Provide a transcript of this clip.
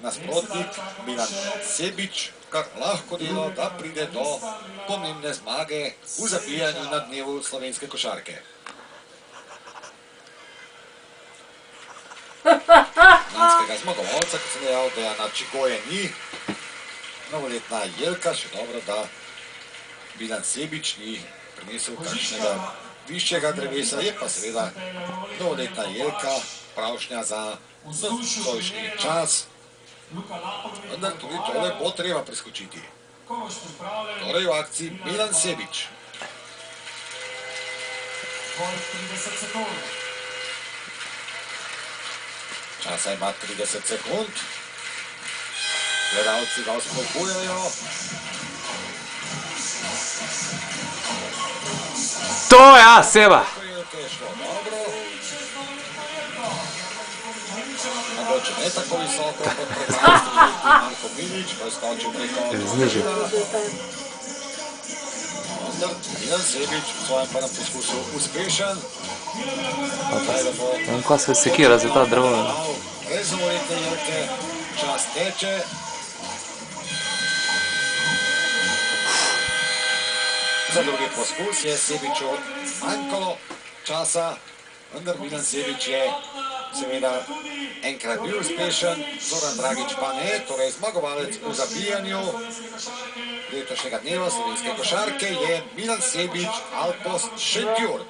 nasprotnik Milan Sebič kar lahko delo, da pride do pomembne zmage v zabijanju na dnevu slovenske košarke. Lanskega zmagovalca, kot sem dejal, Dejana Čigoje ni. Novoletna Jelka, še dobro, da Milan Sebič ni prinesel kakšnega višjega drevesa, je pa seveda novoletna Jelka pravšnja za nocojšnji čas. Vendar tudi tole bo treba preskočiti. Torej v akciji Milan Sebič. Časa ima 30 sekund. Gledalci ga vzpodbujajo. To ja, Seba! Je šlo dobro. Mogoče ne tako visoko kot pred 12 leti Marko Milič, ko je skočil preko Znižil. Vendar Milan Sebič v svojem prvem poskusu uspešen. Ko se sekira za ta drevo. Brez novoletne Jelke čas teče. Za drugi poskus je Sebiču manjkalo časa, vendar Milan Sebič je seveda enkrat bil uspešen, Zoran Dragič pa ne, torej zmagovalec v zabijanju letošnjega dneva slovenske košarke je Milan Sebič, Alpost Šentjur.